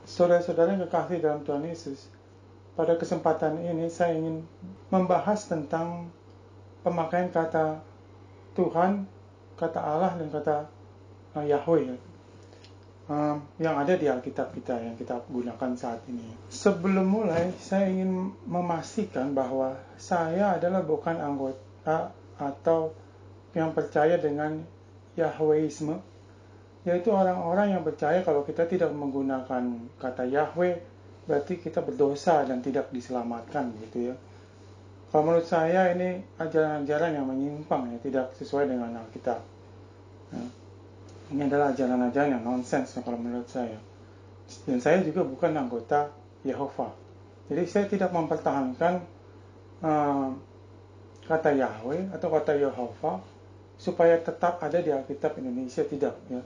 Saudara-saudara yang kekasih dalam Tuhan Yesus, pada kesempatan ini saya ingin membahas tentang pemakaian kata Tuhan, kata Allah, dan kata Yahweh yang ada di Alkitab kita yang kita gunakan saat ini. Sebelum mulai, saya ingin memastikan bahwa saya adalah bukan anggota atau yang percaya dengan Yahweisme, yaitu orang-orang yang percaya kalau kita tidak menggunakan kata Yahweh, berarti kita berdosa dan tidak diselamatkan, gitu ya. Kalau menurut saya ini ajaran-ajaran yang menyimpang, ya, tidak sesuai dengan Alkitab. Ini adalah ajaran-ajaran yang nonsens kalau menurut saya. Dan saya juga bukan anggota Yehova. Jadi saya tidak mempertahankan kata Yahweh atau kata Yehova supaya tetap ada di Alkitab Indonesia, tidak. Ya.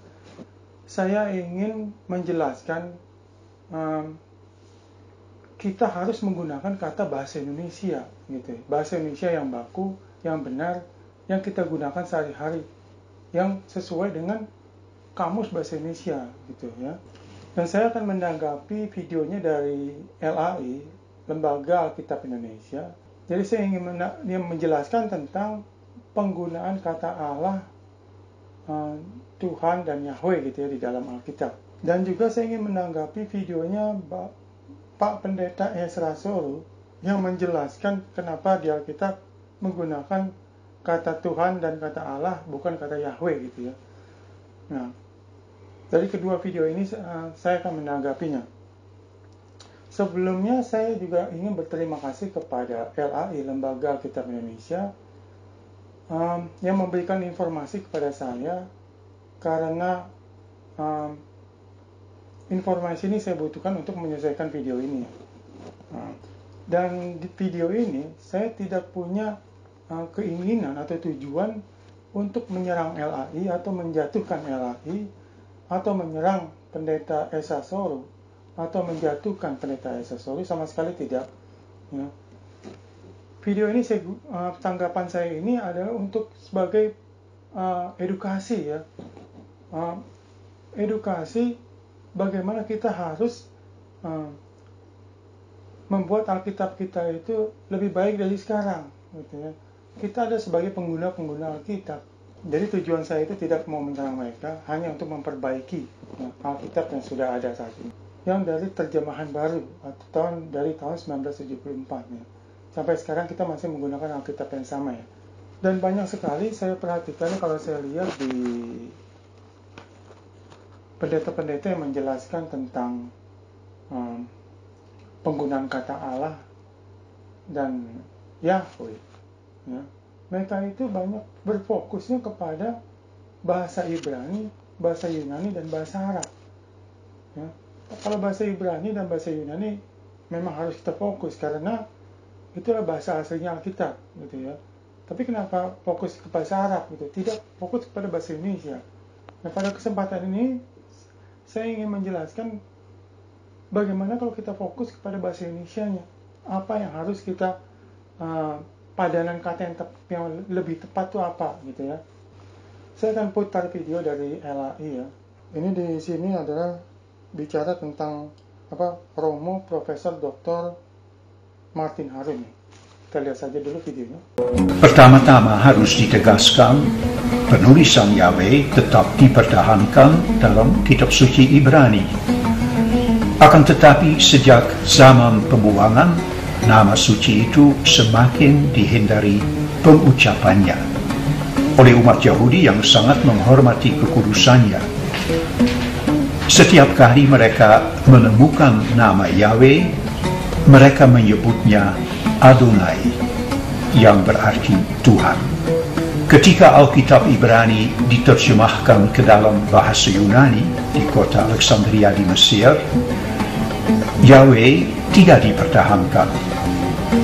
Saya ingin menjelaskan kita harus menggunakan kata bahasa Indonesia, gitu ya. Bahasa Indonesia yang baku, yang benar, yang kita gunakan sehari-hari, yang sesuai dengan kamus bahasa Indonesia, gitu ya. Dan saya akan menanggapi videonya dari LAI, Lembaga Alkitab Indonesia. Jadi saya ingin menjelaskan tentang penggunaan kata Allah, Tuhan dan Yahweh, gitu ya, di dalam Alkitab. Dan juga saya ingin menanggapi videonya Pak Pendeta Ezra Solo yang menjelaskan kenapa di Alkitab menggunakan kata Tuhan dan kata Allah, bukan kata Yahweh, gitu ya. Nah, dari kedua video ini saya akan menanggapinya. Sebelumnya saya juga ingin berterima kasih kepada LAI, Lembaga Alkitab Indonesia, yang memberikan informasi kepada saya, karena informasi ini saya butuhkan untuk menyelesaikan video ini. Dan di video ini saya tidak punya keinginan atau tujuan untuk menyerang LAI atau menjatuhkan LAI, atau menyerang Pendeta Ezra Solo, atau menjatuhkan Pendeta Ezra Solo, sama sekali tidak. Ya. Video ini tanggapan saya ini adalah untuk sebagai edukasi, ya, edukasi bagaimana kita harus membuat Alkitab kita itu lebih baik dari sekarang, gitu ya. Kita ada sebagai pengguna Alkitab. Jadi tujuan saya itu tidak mau menyerang mereka, hanya untuk memperbaiki Alkitab yang sudah ada saat ini, yang dari terjemahan baru atau dari tahun 1974 ya. Sampai sekarang kita masih menggunakan Alkitab yang sama, ya. Dan banyak sekali saya perhatikan kalau saya lihat di pendeta-pendeta yang menjelaskan tentang penggunaan kata Allah dan Yahweh, ya. Mereka itu banyak berfokusnya kepada bahasa Ibrani, bahasa Yunani, dan bahasa Arab. Ya. Kalau bahasa Ibrani dan bahasa Yunani memang harus kita fokus karena itulah bahasa aslinya Alkitab, gitu ya. Tapi kenapa fokus ke bahasa Arab, gitu? Tidak fokus kepada bahasa Indonesia. Nah, pada kesempatan ini saya ingin menjelaskan bagaimana kalau kita fokus kepada bahasa Indonesianya. Apa yang harus kita padanan kata yang lebih tepat itu apa, gitu ya. Saya akan putar video dari LAI, ya. Ini di sini adalah bicara tentang Romo Profesor Dr. Martin Harun. Kita lihat saja dulu videonya. Pertama-tama harus ditegaskan, penulisan Yahweh tetap dipertahankan dalam kitab suci Ibrani. Akan tetapi sejak zaman pembuangan, nama suci itu semakin dihindari pengucapannya oleh umat Yahudi yang sangat menghormati kekudusannya. Setiap kali mereka menemukan nama Yahweh, mereka menyebutnya Adonai, yang berarti Tuhan. Ketika Alkitab Ibrani diterjemahkan ke dalam bahasa Yunani di kota Alexandria di Mesir, Yahweh tidak dipertahankan,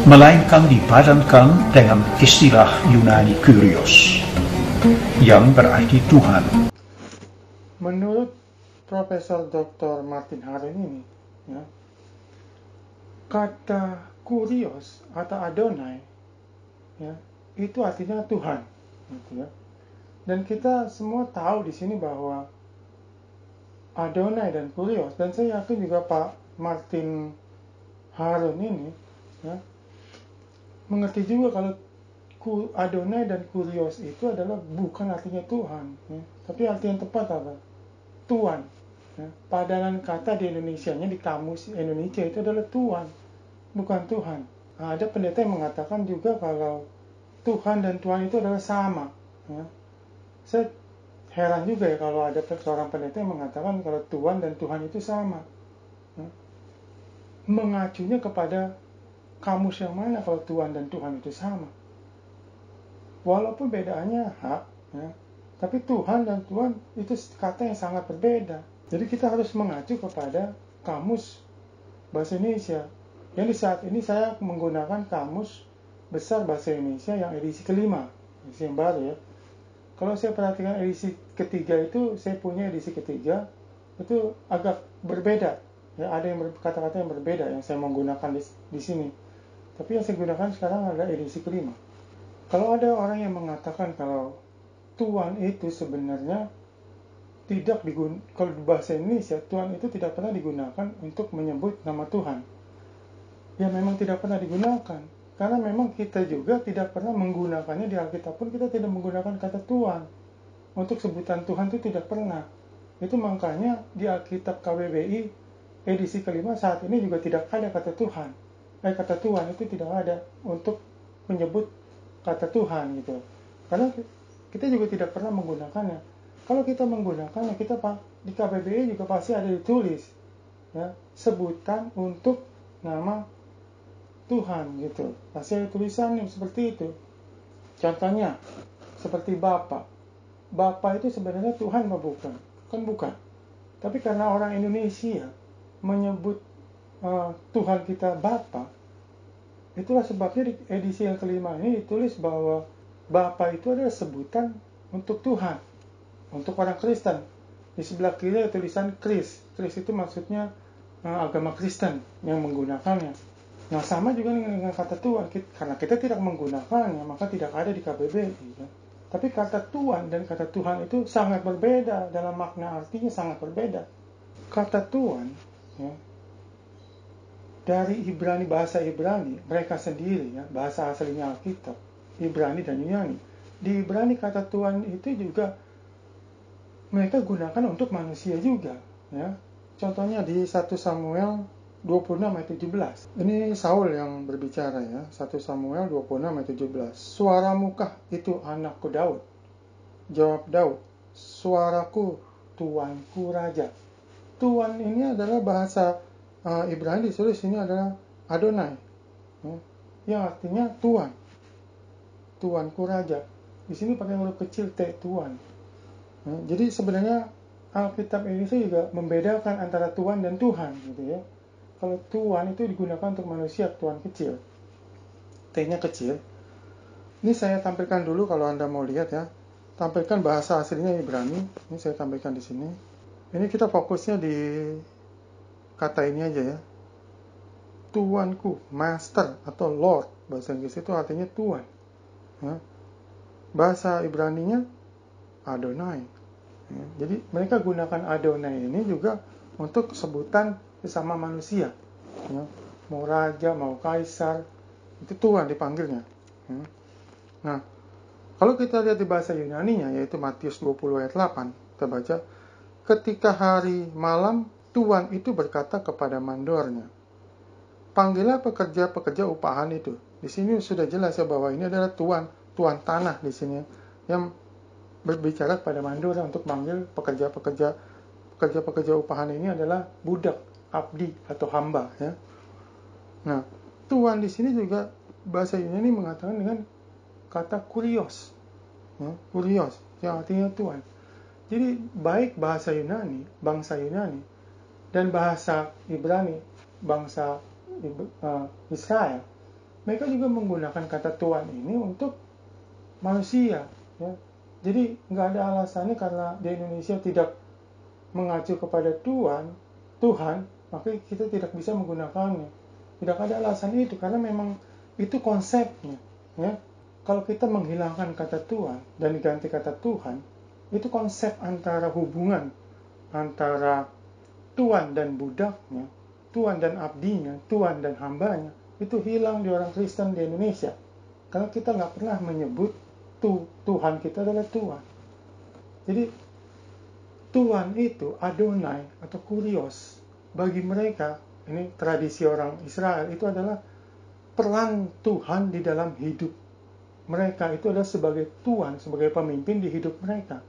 melainkan dipadankan dengan istilah Yunani Kyrios, yang berarti Tuhan. Menurut Profesor Dr. Martin Harun ini, ya, kata Kyrios atau Adonai, ya, itu artinya Tuhan, gitu ya. Dan kita semua tahu di sini bahwa Adonai dan Kurios. Dan saya yakin juga Pak Martin Harun ini ya, mengerti juga kalau Adonai dan Kurios itu adalah bukan artinya Tuhan ya, tapi arti yang tepat apa? Tuan ya. Padanan kata di Indonesianya, di kamus Indonesia itu adalah Tuan, bukan Tuhan. Nah, ada pendeta yang mengatakan juga kalau Tuhan dan Tuhan itu adalah sama ya. Saya heran juga ya kalau ada seorang pendeta yang mengatakan kalau Tuhan dan Tuhan itu sama ya. Mengacunya kepada kamus yang mana kalau Tuhan dan Tuhan itu sama? Walaupun bedaannya hak, ya, tapi Tuhan dan Tuhan itu kata yang sangat berbeda. Jadi kita harus mengacu kepada kamus bahasa Indonesia. Yang di saat ini saya menggunakan kamus besar bahasa Indonesia yang edisi kelima, edisi yang baru ya. Kalau saya perhatikan edisi ketiga itu, saya punya edisi ketiga itu agak berbeda. Ya, ada yang kata-kata yang berbeda yang saya menggunakan di sini. Tapi yang saya gunakan sekarang adalah edisi kelima. Kalau ada orang yang mengatakan kalau Tuhan itu sebenarnya tidak digunakan, kalau di bahasa Indonesia Tuhan itu tidak pernah digunakan untuk menyebut nama Tuhan. Ya memang tidak pernah digunakan, karena memang kita juga tidak pernah menggunakannya di Alkitab pun kita tidak menggunakan kata Tuhan. Untuk sebutan Tuhan itu tidak pernah. Itu makanya di Alkitab KBBI edisi kelima saat ini juga tidak ada kata Tuhan. Kata Tuhan itu tidak ada untuk menyebut kata Tuhan gitu. Karena kita juga tidak pernah menggunakannya. Kalau kita menggunakannya, kita di KBBI juga pasti ada ditulis ya, sebutan untuk nama Tuhan gitu. Pasti ada tulisannya seperti itu. Contohnya seperti Bapa. Bapa itu sebenarnya Tuhan apa bukan? Kan bukan. Tapi karena orang Indonesia menyebut Tuhan kita Bapa, itulah sebabnya di edisi yang kelima ini ditulis bahwa Bapa itu adalah sebutan untuk Tuhan, untuk orang Kristen. Di sebelah kiri ada tulisan Kris. Kris itu maksudnya agama Kristen yang menggunakannya. Nah sama juga dengan kata Tuhan, karena kita tidak menggunakannya, maka tidak ada di KBBI. Ya. Tapi kata Tuhan dan kata Tuhan itu sangat berbeda, dalam makna artinya sangat berbeda. Kata Tuhan, ya, dari Ibrani, bahasa Ibrani, mereka sendiri, ya, bahasa aslinya Alkitab, Ibrani dan Yunani. Di Ibrani kata Tuhan itu juga mereka gunakan untuk manusia juga. Ya. Contohnya di 1 Samuel 26 ayat 17. Ini Saul yang berbicara ya, 1 Samuel 26 ayat 17. Suaramukah itu anakku Daud? Jawab Daud, suaraku Tuanku Raja. Tuan ini adalah bahasa Ibrani ditulis ini adalah Adonai, ya, yang artinya Tuan, Tuanku Raja. Di sini pakai huruf kecil T, Tuan. Ya, jadi sebenarnya Alkitab Indonesia juga membedakan antara Tuan dan Tuhan, gitu ya. Kalau Tuan itu digunakan untuk manusia, Tuan kecil, T-nya kecil. Ini saya tampilkan dulu kalau Anda mau lihat ya. Tampilkan bahasa aslinya Ibrani. Ini saya tampilkan di sini. Ini kita fokusnya di kata ini aja ya. Tuanku, master atau lord, bahasa Inggris itu artinya tuan. Ya. Bahasa Ibraninya Adonai. Ya. Jadi mereka gunakan Adonai ini juga untuk sebutan sesama manusia. Ya. Mau raja, mau kaisar, itu tuan dipanggilnya. Ya. Nah, kalau kita lihat di bahasa Yunaninya, yaitu Matius 20 ayat 8, kita baca, ketika hari malam, Tuan itu berkata kepada mandornya, panggillah pekerja-pekerja upahan itu. Di sini sudah jelas ya bahwa ini adalah tuan tanah di sini yang berbicara kepada mandor untuk manggil pekerja upahan ini adalah budak, abdi atau hamba ya. Nah, tuan di sini juga bahasa Yunani mengatakan dengan kata kurios. Ya, kurios yang artinya tuan. Jadi baik bahasa Yunani, bangsa Yunani, dan bahasa Ibrani, bangsa Israel, mereka juga menggunakan kata Tuhan ini untuk manusia. Ya. Jadi nggak ada alasannya karena di Indonesia tidak mengacu kepada Tuhan, maka kita tidak bisa menggunakannya. Tidak ada alasan itu karena memang itu konsepnya. Ya. Kalau kita menghilangkan kata Tuhan dan diganti kata Tuhan, itu konsep antara hubungan antara tuan dan budaknya, tuan dan abdinya, tuan dan hambanya, itu hilang di orang Kristen di Indonesia. Karena kita nggak pernah menyebut Tuhan kita adalah Tuhan. Jadi Tuhan itu Adonai atau Kurios. Bagi mereka, ini tradisi orang Israel, itu adalah peran Tuhan di dalam hidup mereka. Itu adalah sebagai Tuhan, sebagai pemimpin di hidup mereka.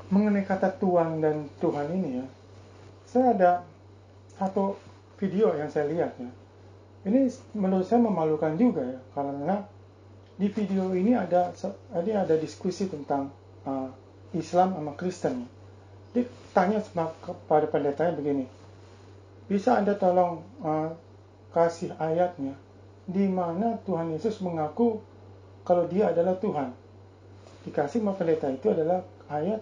Mengenai kata Tuhan dan Tuhan ini ya, saya ada satu video yang saya lihat ya. Ini menurut saya memalukan juga ya, karena di video ini ada diskusi tentang Islam sama Kristen. Dia tanya kepada pendetanya begini, bisa Anda tolong kasih ayatnya di mana Tuhan Yesus mengaku kalau dia adalah Tuhan. Dikasih sama pendeta itu adalah ayat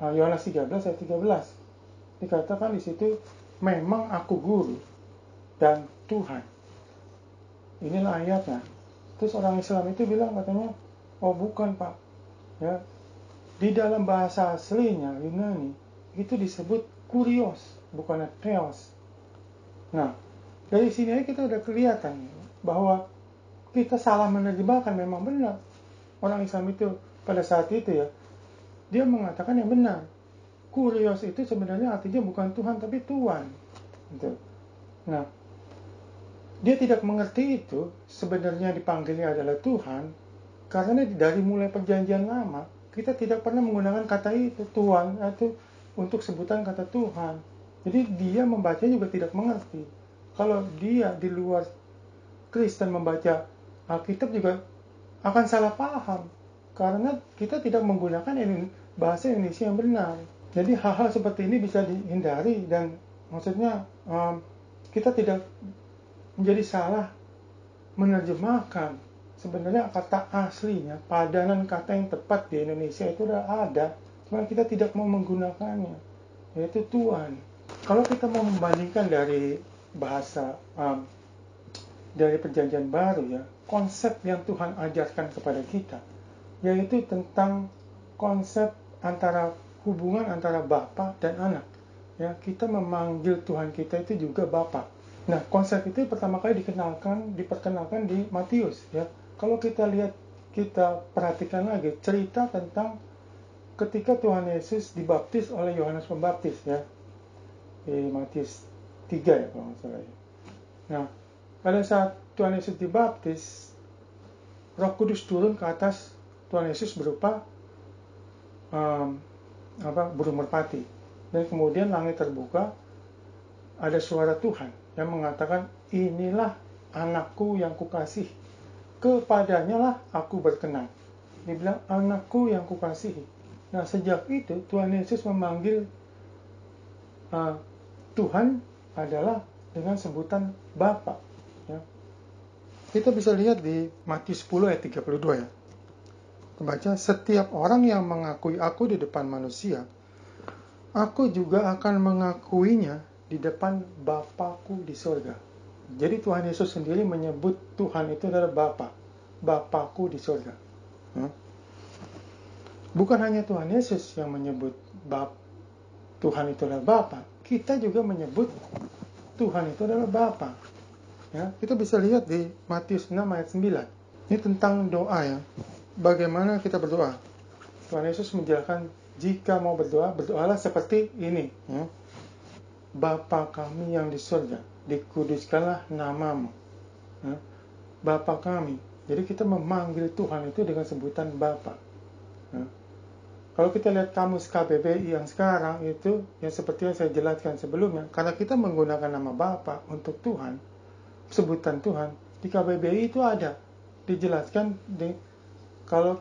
Yohanes 13 ayat 13. Dikatakan di situ, memang aku guru dan Tuhan. Inilah ayatnya. Terus orang Islam itu bilang katanya, oh bukan Pak. Ya, di dalam bahasa aslinya Yunani itu disebut kurios, bukan theos. Nah, dari sini aja kita udah kelihatan bahwa kita salah menerjemahkan. Memang benar orang Islam itu pada saat itu ya, dia mengatakan yang benar. Kurios itu sebenarnya artinya bukan Tuhan tapi tuan. Gitu. Nah, dia tidak mengerti itu sebenarnya dipanggilnya adalah Tuhan, karena dari mulai perjanjian lama kita tidak pernah menggunakan kata itu Tuhan atau untuk sebutan kata Tuhan. Jadi dia membaca juga tidak mengerti. Kalau dia di luar Kristen membaca Alkitab juga akan salah paham, karena kita tidak menggunakan bahasa Indonesia yang benar. Jadi hal-hal seperti ini bisa dihindari, dan maksudnya kita tidak menjadi salah menerjemahkan. Sebenarnya kata aslinya, padanan kata yang tepat di Indonesia itu sudah ada, cuma kita tidak mau menggunakannya, yaitu Tuhan. Kalau kita mau membandingkan dari bahasa dari perjanjian baru ya, konsep yang Tuhan ajarkan kepada kita, yaitu tentang konsep hubungan antara Bapa dan anak. Ya, kita memanggil Tuhan kita itu juga Bapa. Nah, konsep itu pertama kali diperkenalkan di Matius ya. Kalau kita perhatikan lagi cerita tentang ketika Tuhan Yesus dibaptis oleh Yohanes Pembaptis ya. Di Matius 3 ya kalau nggak salah ya. Nah, pada saat Tuhan Yesus dibaptis, Roh Kudus turun ke atas Tuhan Yesus berupa burung merpati. Dan kemudian langit terbuka, ada suara Tuhan yang mengatakan, inilah anakku yang kukasihi, kepadanya lah aku berkenan. Dia bilang, anakku yang kukasihi. Nah, sejak itu Tuhan Yesus memanggil Tuhan adalah dengan sebutan Bapa. Ya. Kita bisa lihat di Matius 10 ayat 32 ya. Baca, setiap orang yang mengakui aku di depan manusia, aku juga akan mengakuinya di depan Bapakku di surga. Jadi Tuhan Yesus sendiri menyebut Tuhan itu adalah Bapa, Bapakku di surga. Bukan hanya Tuhan Yesus yang menyebut Tuhan itu adalah Bapa, kita juga menyebut Tuhan itu adalah Bapa. Ya, kita bisa lihat di Matius 6 ayat 9. Ini tentang doa ya. Bagaimana kita berdoa? Tuhan Yesus menjelaskan, jika mau berdoa, berdoalah seperti ini. Ya. Bapa kami yang di surga, dikuduskanlah namamu. Ya. Bapa kami. Jadi kita memanggil Tuhan itu dengan sebutan Bapa. Ya. Kalau kita lihat kamus KBBI yang sekarang itu, yang seperti yang saya jelaskan sebelumnya, karena kita menggunakan nama Bapa untuk Tuhan, sebutan Tuhan, di KBBI itu ada dijelaskan kalau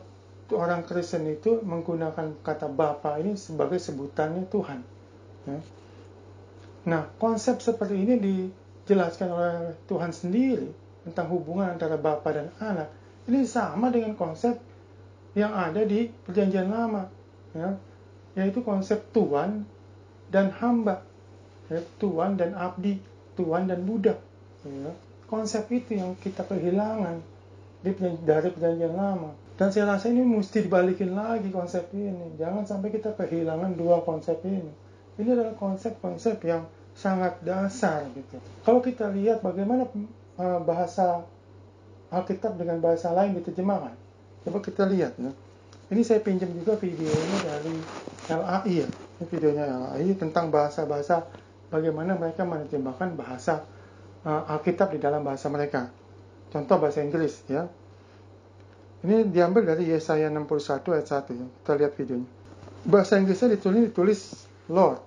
orang Kristen itu menggunakan kata Bapa ini sebagai sebutannya Tuhan. Ya. Nah, konsep seperti ini dijelaskan oleh Tuhan sendiri tentang hubungan antara Bapa dan anak. Ini sama dengan konsep yang ada di Perjanjian Lama, ya, yaitu konsep tuan dan hamba, ya, tuan dan abdi, tuan dan budak. Ya. Konsep itu yang kita kehilangan dari Perjanjian Lama. Dan saya rasa ini mesti dibalikin lagi konsep ini. Jangan sampai kita kehilangan dua konsep ini. Ini adalah konsep-konsep yang sangat dasar gitu. Kalau kita lihat bagaimana bahasa Alkitab dengan bahasa lain diterjemahkan, coba kita lihat ya. Ini saya pinjam juga videonya dari LAI ya. Ini videonya LAI tentang bahasa-bahasa bagaimana mereka menerjemahkan bahasa Alkitab di dalam bahasa mereka. Contoh bahasa Inggris ya. Ini diambil dari Yesaya 61 ayat 1 ya. Kita lihat videonya. Bahasa Inggrisnya ditulis Lord.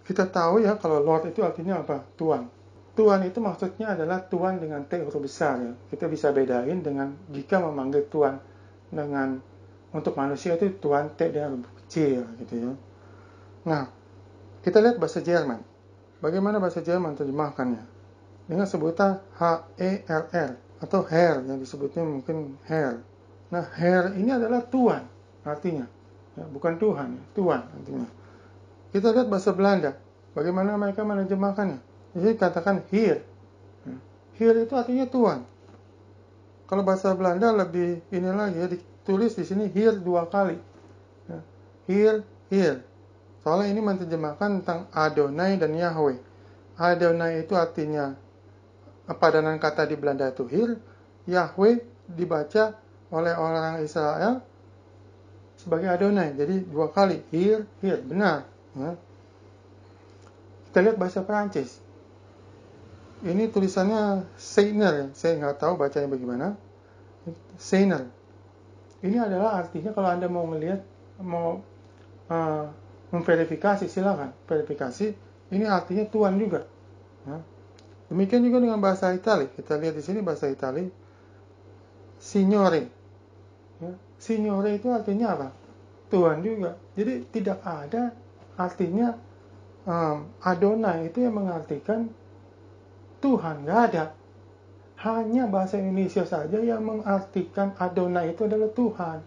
Kita tahu ya kalau Lord itu artinya apa? Tuan. Tuan itu maksudnya adalah Tuan dengan T huruf besar ya. Kita bisa bedain dengan jika memanggil Tuan dengan untuk manusia itu Tuan T dengan huruf kecil gitu ya. Nah, kita lihat bahasa Jerman. Bagaimana bahasa Jerman terjemahkannya? Dengan sebutan H-E-R-R atau Herr yang disebutnya mungkin Herr. Nah, Herr ini adalah Tuan artinya. Ya, bukan Tuhan, ya. Tuan artinya. Kita lihat bahasa Belanda. Bagaimana mereka menerjemahkannya? Jadi katakan Heer. Heer itu artinya Tuan. Kalau bahasa Belanda lebih ini lagi ya, ditulis di sini Heer 2 kali. Ya. Heer, Heer. Soalnya ini menerjemahkan tentang Adonai dan Yahweh. Adonai itu artinya padanan kata di Belanda itu Heer. Yahweh dibaca oleh orang Israel sebagai Adonai. Jadi 2 kali Heer, Heer. Benar. Ya. Kita lihat bahasa Perancis. Ini tulisannya Seiner. Saya nggak tahu bacanya bagaimana. Seiner. Ini adalah artinya kalau Anda mau melihat, mau memverifikasi, silakan verifikasi. Ini artinya Tuhan juga. Ya. Demikian juga dengan bahasa Itali. Kita lihat di sini bahasa Itali. Signore. Ya. Signore itu artinya apa? Tuhan juga. Jadi tidak ada artinya Adonai itu yang mengartikan Tuhan. Nggak ada. Hanya bahasa Indonesia saja yang mengartikan Adonai itu adalah Tuhan.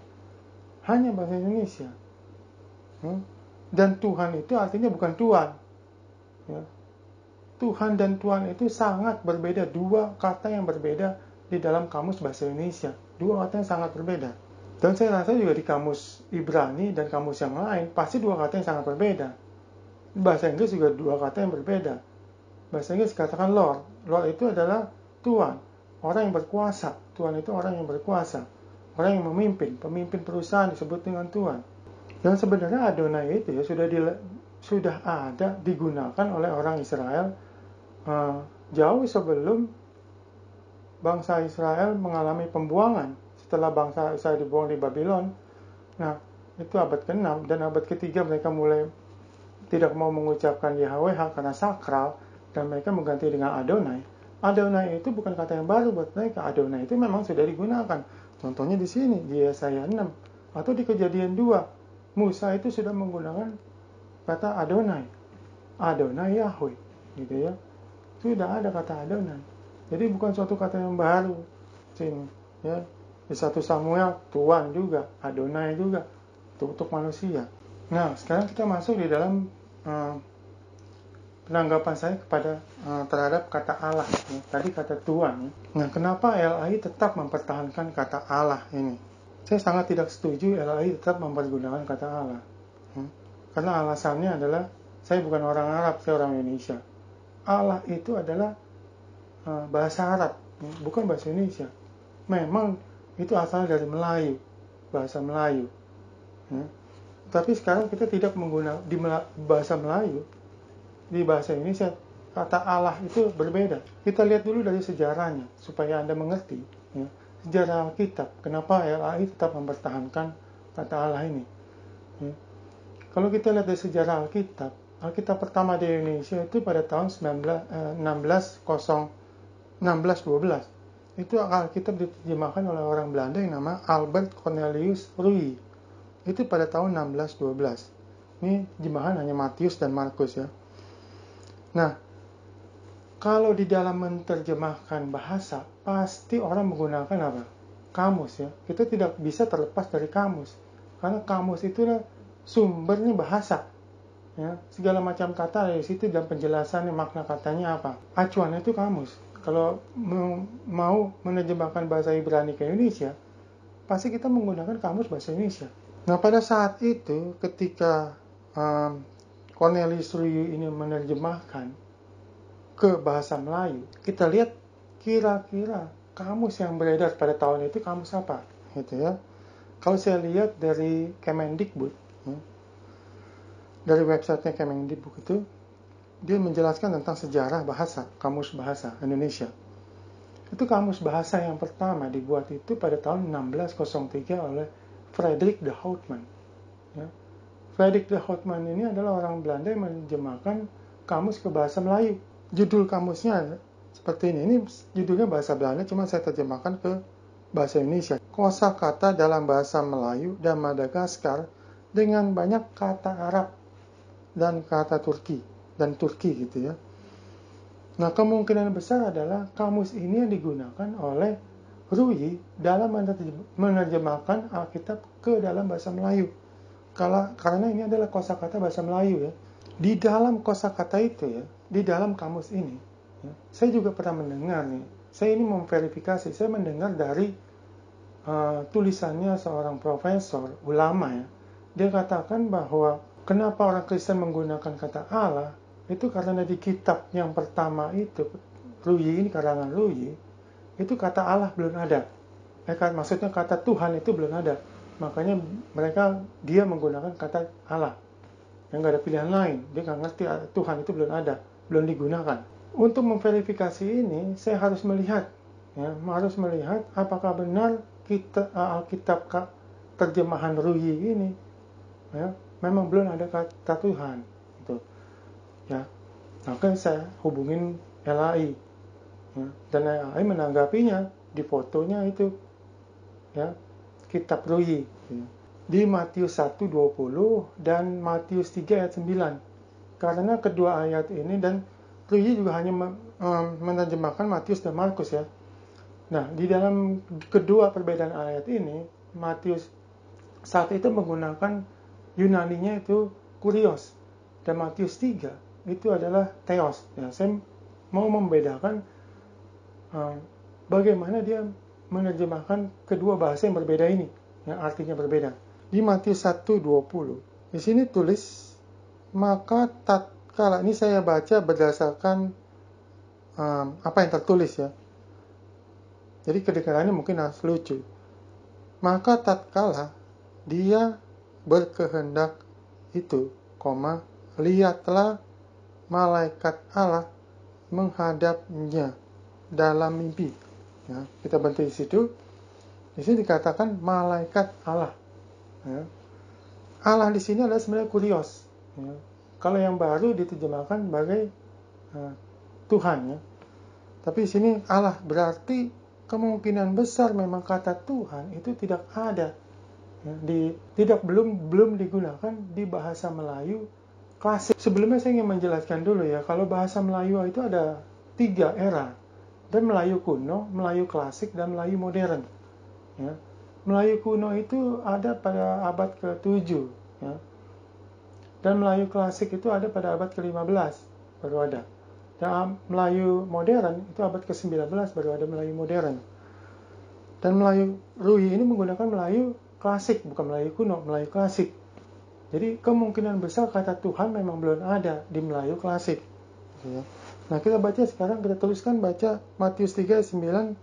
Hanya bahasa Indonesia. Dan Tuhan itu artinya bukan Tuhan. Ya. Tuhan dan Tuhan itu sangat berbeda. 2 kata yang berbeda di dalam kamus bahasa Indonesia. 2 kata yang sangat berbeda. Dan saya rasa juga di kamus Ibrani dan kamus yang lain, pasti 2 kata yang sangat berbeda. Bahasa Inggris juga 2 kata yang berbeda. Bahasa Inggris katakan Lord. Lord itu adalah Tuan. Orang yang berkuasa. Tuan itu orang yang berkuasa. Orang yang memimpin. Pemimpin perusahaan disebut dengan Tuan. Dan sebenarnya Adonai itu ya sudah ada digunakan oleh orang Israel jauh sebelum bangsa Israel mengalami pembuangan. Setelah bangsa Israel dibuang di Babylon. Nah, itu abad ke-6 dan abad ke-3 mereka mulai tidak mau mengucapkan Yahweh karena sakral. Dan mereka mengganti dengan Adonai. Adonai itu bukan kata yang baru buat mereka. Adonai itu memang sudah digunakan. Contohnya di sini, di Yesaya 6. Atau di Kejadian 2. Musa itu sudah menggunakan kata Adonai. Adonai Yahweh. Gitu ya. Sudah ada kata Adonai. Jadi bukan suatu kata yang baru. Sini, ya. Di 1 Samuel, Tuan juga. Adonai juga. Untuk manusia. Nah, sekarang kita masuk di dalam penanggapan saya terhadap kata Allah. Ya. Tadi kata Tuhan. Ya. Nah, kenapa LAI tetap mempertahankan kata Allah ini? Saya sangat tidak setuju LAI tetap mempergunakan kata Allah. Ya. Karena alasannya adalah, saya bukan orang Arab, saya orang Indonesia. Allah itu adalah bahasa Arab, ya. Bukan bahasa Indonesia. Memang itu asal dari Melayu, bahasa Melayu. Ya. Tapi sekarang kita tidak menggunakan di bahasa Melayu. Di bahasa Indonesia, kata Allah itu berbeda. Kita lihat dulu dari sejarahnya, supaya Anda mengerti. Ya. Sejarah Alkitab, kenapa LAI tetap mempertahankan kata Allah ini. Ya. Kalau kita lihat dari sejarah Alkitab, Alkitab pertama di Indonesia itu pada tahun 1612. Itu Alkitab diterjemahkan oleh orang Belanda yang nama Albert Cornelius Ruy. Itu pada tahun 1612. Ini terjemahan hanya Matius dan Markus ya. Nah, kalau di dalam menerjemahkan bahasa, pasti orang menggunakan apa? Kamus ya. Kita tidak bisa terlepas dari kamus. Karena kamus itu sumbernya bahasa. Ya, segala macam kata dari situ dan penjelasannya, makna katanya apa. Acuan itu kamus. Kalau mau menerjemahkan bahasa Ibrani ke Indonesia, pasti kita menggunakan kamus bahasa Indonesia. Nah, pada saat itu ketika Cornelius Ruyu ini menerjemahkan ke bahasa Melayu, kita lihat kira-kira kamus yang beredar pada tahun itu kamus apa, gitu ya. Kalau saya lihat dari Kemendikbud, dari websitenya Kemendikbud itu, dia menjelaskan tentang sejarah bahasa, kamus bahasa Indonesia. Itu kamus bahasa yang pertama dibuat itu pada tahun 1603 oleh Frederik de Houtman. Ya. Frederik de Houtman ini adalah orang Belanda yang menerjemahkan kamus ke bahasa Melayu. Judul kamusnya seperti ini. Ini judulnya bahasa Belanda, cuma saya terjemahkan ke bahasa Indonesia. Kosakata dalam bahasa Melayu dan Madagaskar dengan banyak kata Arab dan kata Turki gitu ya. Nah, kemungkinan besar adalah kamus ini yang digunakan oleh Ruyi dalam menerjemahkan Alkitab ke dalam bahasa Melayu. Karena ini adalah kosakata bahasa Melayu ya. Di dalam kosakata itu ya, di dalam kamus ini, ya, saya juga pernah mendengar nih. Saya ini memverifikasi, saya mendengar dari tulisannya seorang profesor ulama ya. Dia katakan bahwa kenapa orang Kristen menggunakan kata Allah itu karena di kitab yang pertama itu, Ruyi ini, karangan Ruyi, itu kata Allah belum ada. Maksudnya kata Tuhan itu belum ada. Makanya dia menggunakan kata Allah. Yang nggak ada pilihan lain. Dia nggak ngerti Tuhan itu belum ada, belum digunakan. Untuk memverifikasi ini, saya harus melihat, apakah benar Alkitab terjemahan Ruyi ini, ya, memang belum ada kata Tuhan. Gitu. Ya, maka saya hubungin LAI, ya, dan LAI menanggapinya di fotonya itu, ya, kitab Ruyi. Ya. Di Matius 1:20 dan Matius 3 ayat 9. Karena kedua ayat ini, dan Ruyi juga hanya menerjemahkan Matius dan Markus ya. Nah, di dalam kedua perbedaan ayat ini, Matius 1 itu menggunakan Yunaninya itu kurios, dan Matius 3 itu adalah theos. Ya, saya mau membedakan bagaimana dia menerjemahkan kedua bahasa yang berbeda ini, yang artinya berbeda. Di Matius 1:20, di sini tulis, maka tatkala, ini saya baca berdasarkan apa yang tertulis ya. Jadi kedengarannya mungkin harus lucu. Maka tatkala dia berkehendak itu, lihatlah malaikat Allah menghadapnya dalam mimpi. Ya, kita berhenti di situ. Di sini dikatakan malaikat Allah. Ya. Allah di sini adalah sebenarnya kurios. Ya. Kalau yang baru diterjemahkan sebagai Tuhan. Ya. Tapi di sini Allah, berarti kemungkinan besar memang kata Tuhan itu tidak ada. Ya, belum digunakan di bahasa Melayu klasik. Sebelumnya saya ingin menjelaskan dulu ya, kalau bahasa Melayu itu ada 3 era. Dan Melayu kuno, Melayu klasik, dan Melayu modern. Ya. Melayu kuno itu ada pada abad ke-7. Ya. Dan Melayu klasik itu ada pada abad ke-15, baru ada. Dan Melayu modern itu abad ke-19, baru ada Melayu modern. Dan Melayu Ruyi ini menggunakan Melayu klasik, bukan Melayu kuno, Melayu klasik. Jadi kemungkinan besar kata Tuhan memang belum ada di Melayu klasik. Ya. Nah, kita baca sekarang, kita tuliskan baca Matius 3:9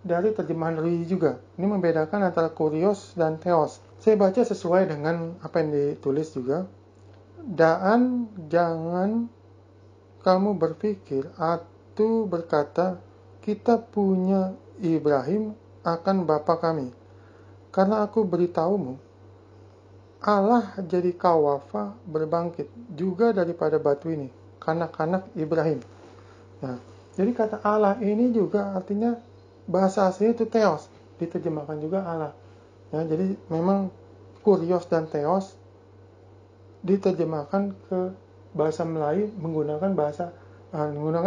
dari terjemahan Ruyi juga. Ini membedakan antara kurios dan theos. Saya baca sesuai dengan apa yang ditulis juga. Dan jangan kamu berpikir atau berkata, kita punya Ibrahim akan bapa kami. Karena aku beritahumu, Allah jadi kawafa berbangkit juga daripada batu ini, kanak-kanak Ibrahim. Nah, jadi kata Allah ini juga artinya bahasa aslinya itu theos, diterjemahkan juga Allah. Ya, jadi memang kurios dan theos diterjemahkan ke bahasa Melayu menggunakan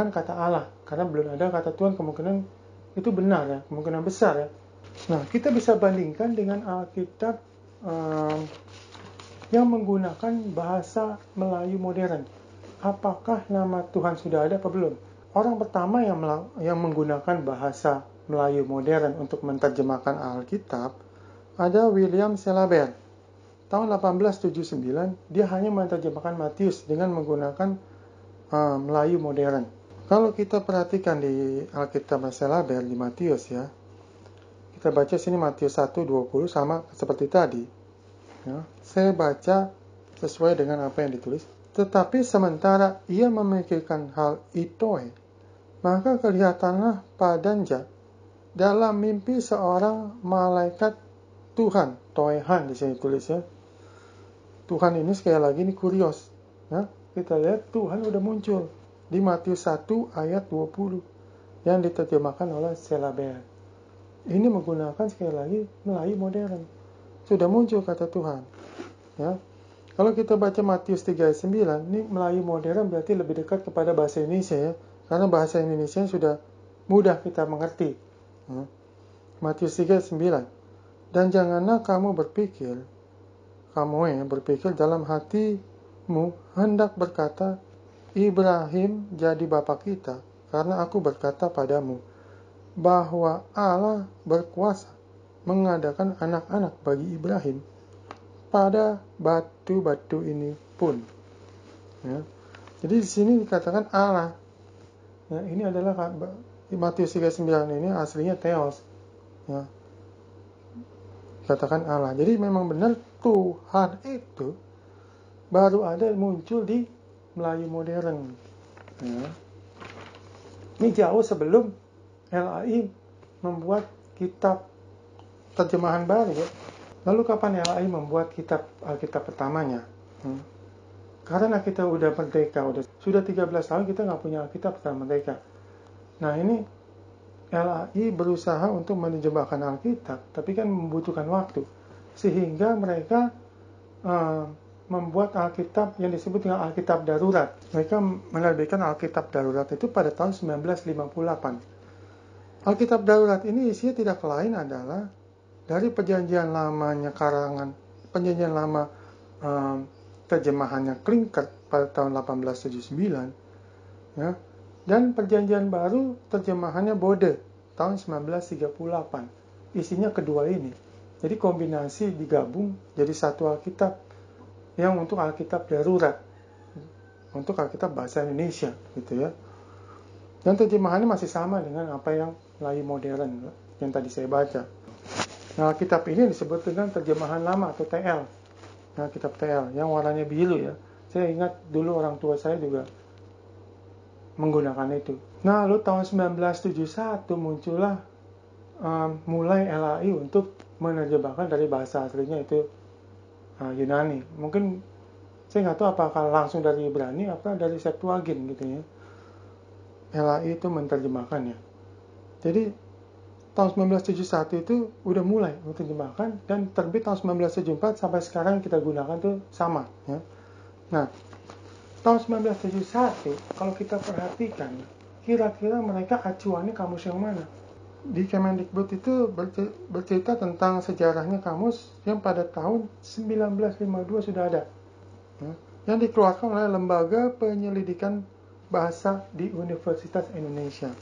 kata Allah, karena belum ada kata Tuhan. Kemungkinan itu benar ya, kemungkinan besar ya. Nah, kita bisa bandingkan dengan Alkitab yang menggunakan bahasa Melayu modern. Apakah nama Tuhan sudah ada atau belum? Orang pertama yang menggunakan bahasa Melayu modern untuk menerjemahkan Alkitab ada William Syllaber tahun 1879 dia hanya menerjemahkan Matius dengan menggunakan Melayu modern. Kalau kita perhatikan di Alkitab Selaber di Matius ya, kita baca sini Matius 1:20 sama seperti tadi. Ya, saya baca sesuai dengan apa yang ditulis. Tetapi sementara ia memikirkan hal itu, maka kelihatanlah padanya dalam mimpi seorang malaikat Tuhan, Toehan di sini tulis ya. Tuhan ini sekali lagi ini kurios. Ya, kita lihat Tuhan udah muncul di Matius 1 ayat 20 yang diterjemahkan oleh Selaber. Ini menggunakan sekali lagi Melayu modern. Sudah muncul kata Tuhan. Ya. Kalau kita baca Matius 3 ayat 9, ini Melayu modern berarti lebih dekat kepada bahasa Indonesia ya. Karena bahasa Indonesia sudah mudah kita mengerti. Ya. Matius 3 ayat 9. Dan janganlah kamu berpikir dalam hatimu hendak berkata, Ibrahim jadi bapa kita, karena aku berkata padamu, bahwa Allah berkuasa mengadakan anak-anak bagi Ibrahim pada batu-batu ini pun. Ya. Jadi di sini dikatakan Allah. Ya, ini adalah Matius 3:9 ini aslinya Theos. Ya. Katakan Allah. Jadi memang benar Tuhan itu baru ada muncul di Melayu modern. Ya. Ini jauh sebelum LAI membuat kitab terjemahan baru ya. Lalu kapan LAI membuat Alkitab pertamanya? Karena kita udah merdeka, sudah 13 tahun kita nggak punya Alkitab setelah merdeka. Nah ini LAI berusaha untuk menerjemahkan Alkitab, tapi kan membutuhkan waktu. Sehingga mereka membuat Alkitab yang disebut dengan Alkitab darurat. Mereka menerbitkan Alkitab darurat itu pada tahun 1958. Alkitab darurat ini isinya tidak lain adalah dari perjanjian lamanya perjanjian lama terjemahannya Klinker pada tahun 1879, ya, dan perjanjian baru terjemahannya Bode tahun 1938. Isinya kedua ini. Jadi kombinasi digabung jadi satu Alkitab yang untuk Alkitab darurat, untuk Alkitab bahasa Indonesia, gitu ya. Dan terjemahannya masih sama dengan apa yang Melayu modern yang tadi saya baca. Nah, kitab ini disebut dengan terjemahan lama atau TL. Nah, kitab TL yang warnanya biru ya. Saya ingat dulu orang tua saya juga menggunakan itu. Nah, lalu tahun 1971 muncullah mulai LAI untuk menerjemahkan dari bahasa aslinya itu Yunani. Mungkin saya nggak tahu apakah langsung dari Ibrani atau dari Septuagint gitu ya. LAI itu menerjemahkannya. Jadi tahun 1971 itu udah mulai menerjemahkan dan terbit tahun 1974 sampai sekarang kita gunakan tuh sama ya. Nah, tahun 1971 kalau kita perhatikan kira-kira mereka acuannya kamus yang mana? Di Kemendikbud itu bercerita tentang sejarahnya kamus yang pada tahun 1952 sudah ada ya, yang dikeluarkan oleh Lembaga Penyelidikan Bahasa di Universitas Indonesia.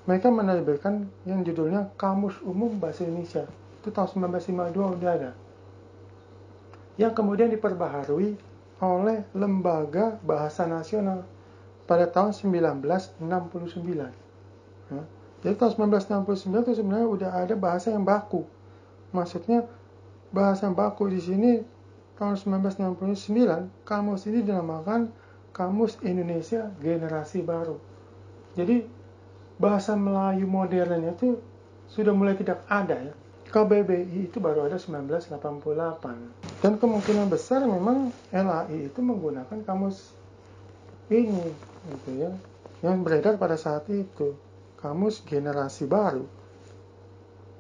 Mereka menerbitkan yang judulnya Kamus Umum Bahasa Indonesia. Itu tahun 1952 udah ada. Yang kemudian diperbaharui oleh Lembaga Bahasa Nasional pada tahun 1969. Ya. Jadi tahun 1969 itu sebenarnya udah ada bahasa yang baku. Maksudnya bahasa yang baku di sini tahun 1969 kamus ini dinamakan Kamus Indonesia Generasi Baru. Jadi bahasa Melayu modernnya itu sudah mulai tidak ada ya. KBBI itu baru ada 1988. Dan kemungkinan besar memang LAI itu menggunakan kamus ini gitu ya, yang beredar pada saat itu, Kamus Generasi Baru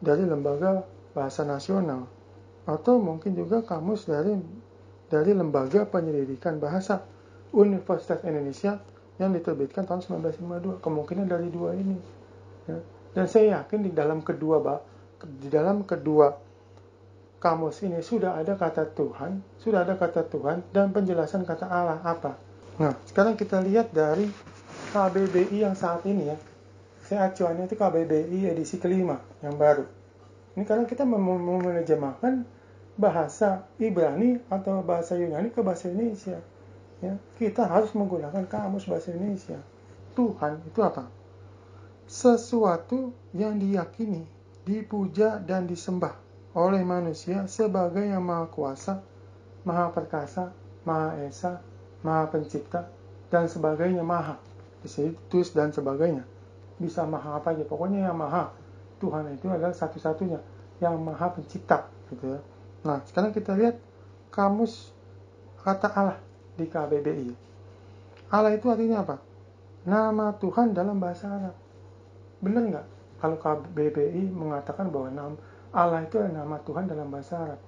dari Lembaga Bahasa Nasional, atau mungkin juga kamus dari Lembaga Penyelidikan Bahasa Universitas Indonesia yang diterbitkan tahun 1952. Kemungkinan dari dua ini ya. Dan saya yakin di dalam kedua kamus ini sudah ada kata Tuhan dan penjelasan kata Allah apa. Nah, sekarang kita lihat dari KBBI yang saat ini ya. Saya acuannya itu KBBI edisi kelima yang baru. Ini karena kita mau menerjemahkan bahasa Ibrani atau bahasa Yunani ke bahasa Indonesia. Ya, kita harus menggunakan kamus bahasa Indonesia. Tuhan itu apa? Sesuatu yang diyakini, dipuja dan disembah oleh manusia sebagai yang maha kuasa, maha perkasa, maha esa, maha pencipta, dan sebagainya. Maha disitus dan sebagainya. Bisa maha apa aja, pokoknya yang maha. Tuhan itu adalah satu-satunya yang maha pencipta, gitu ya. Nah, sekarang kita lihat kamus kata Allah di KBBI. Allah itu artinya apa? Nama Tuhan dalam bahasa Arab. Benar nggak kalau KBBI mengatakan bahwa Allah itu adalah nama Tuhan dalam bahasa Arab?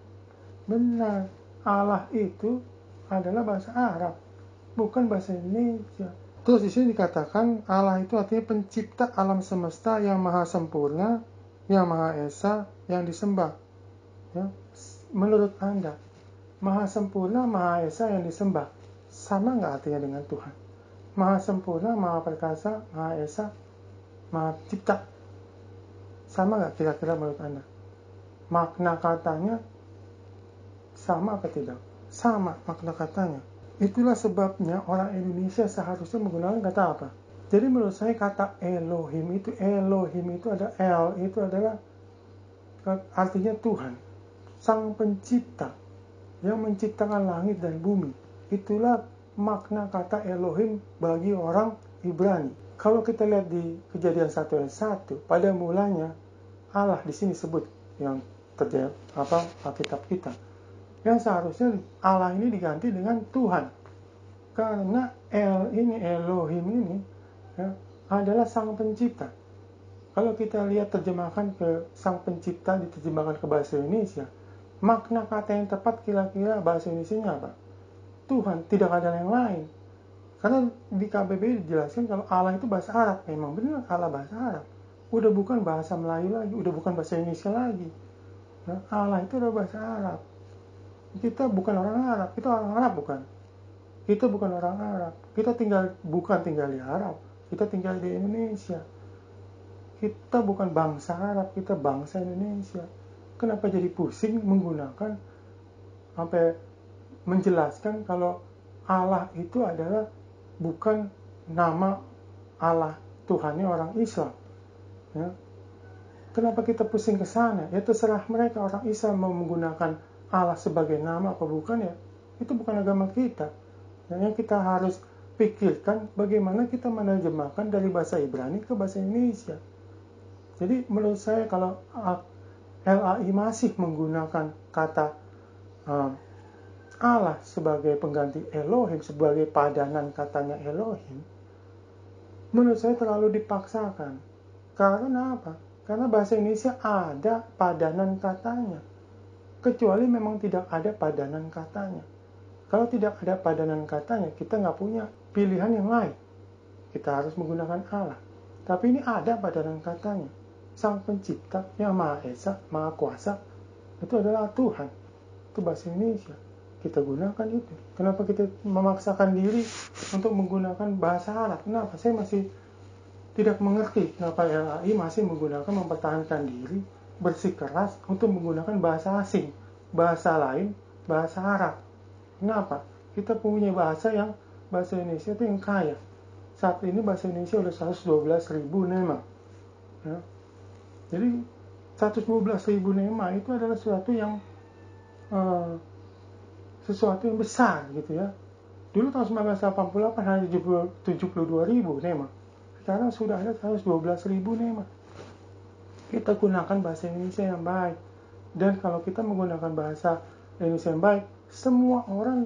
Benar. Allah itu adalah bahasa Arab, bukan bahasa Indonesia. Terus di sini dikatakan Allah itu artinya pencipta alam semesta yang maha sempurna, yang maha esa, yang disembah. Ya. Menurut Anda, maha sempurna, maha esa, yang disembah, sama nggak artinya dengan Tuhan? Maha sempurna, maha perkasa, maha esa, maha cipta, sama nggak kira-kira menurut Anda? Makna katanya sama atau tidak? Sama makna katanya. Itulah sebabnya orang Indonesia seharusnya menggunakan kata apa? Jadi menurut saya kata Elohim itu ada El, itu adalah artinya Tuhan, Sang Pencipta yang menciptakan langit dan bumi. Itulah makna kata Elohim bagi orang Ibrani. Kalau kita lihat di Kejadian 1 ayat 1, pada mulanya Allah di sini sebut yang terjadi Alkitab kita. Yang seharusnya Allah ini diganti dengan Tuhan. Karena Elohim ini ya, adalah Sang Pencipta. Kalau kita lihat terjemahkan ke Sang Pencipta, diterjemahkan ke bahasa Indonesia, makna kata yang tepat kira-kira bahasa Indonesianya apa? Tuhan, tidak ada yang lain. Karena di KBBI dijelaskan kalau Allah itu bahasa Arab. Memang benar Allah bahasa Arab. Udah bukan bahasa Melayu lagi, udah bukan bahasa Indonesia lagi. Nah, Allah itu adalah bahasa Arab. Kita bukan orang Arab, kita orang Arab bukan. Kita bukan orang Arab. Kita bukan tinggal di Arab, kita tinggal di Indonesia. Kita bukan bangsa Arab, kita bangsa Indonesia. Kenapa jadi pusing menggunakan sampai menjelaskan kalau Allah itu adalah bukan nama Allah Tuhannya orang Islam. Ya. Kenapa kita pusing ke sana? Ya terserah mereka, orang Islam mau menggunakan Allah sebagai nama apa bukan ya. Itu bukan agama kita. Yang kita harus pikirkan bagaimana kita menerjemahkan dari bahasa Ibrani ke bahasa Indonesia. Jadi menurut saya kalau LAI masih menggunakan kata Allah sebagai pengganti Elohim, sebagai padanan katanya Elohim, menurut saya terlalu dipaksakan. Karena apa? Karena bahasa Indonesia ada padanan katanya. Kecuali memang tidak ada padanan katanya. Kalau tidak ada padanan katanya, kita nggak punya pilihan yang lain. Kita harus menggunakan Allah. Tapi ini ada padanan katanya. Sang Pencipta yang Maha Esa, Maha Kuasa, itu adalah Tuhan. Itu bahasa Indonesia. Kita gunakan itu. Kenapa kita memaksakan diri untuk menggunakan bahasa Arab? Kenapa? Saya masih tidak mengerti kenapa LAI masih mempertahankan diri, bersikeras untuk menggunakan bahasa asing, bahasa lain, bahasa Arab. Kenapa? Kita punya bahasa Indonesia itu yang kaya. Saat ini bahasa Indonesia udah 112.000 nema. Ya. Jadi 112.000 nema itu adalah sesuatu yang besar gitu ya. Dulu tahun 1988 hanya 72.000 nema. Sekarang sudah ada 112.000 nema. Kita gunakan bahasa Indonesia yang baik. Dan kalau kita menggunakan bahasa Indonesia yang baik, semua orang